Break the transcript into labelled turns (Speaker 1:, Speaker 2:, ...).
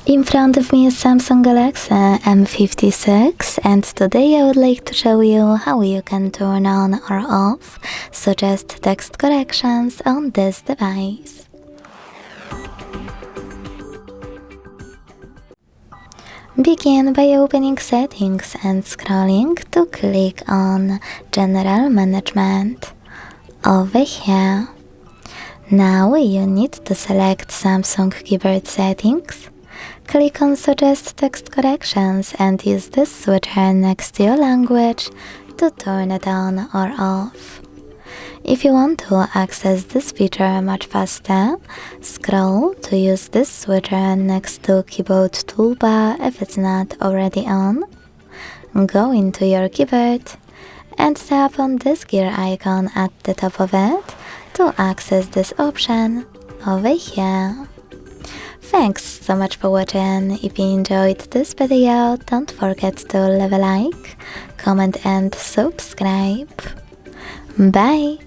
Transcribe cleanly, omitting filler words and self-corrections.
Speaker 1: In front of me is Samsung Galaxy M56, and today I would like to show you how you can turn on or off suggest text corrections on this device. Begin by opening Settings and scrolling to click on General Management. Over here. Now you need to select Samsung keyboard settings. Click on Suggest Text Corrections and use this switcher next to your language to turn it on or off. If you want to access this feature much faster, scroll to use this switcher next to Keyboard toolbar if it's not already on. Go into your keyboard and tap on this gear icon at the top of it to access this option over here. Thanks so much for watching. If you enjoyed this video, don't forget to leave a like, comment and subscribe. Bye!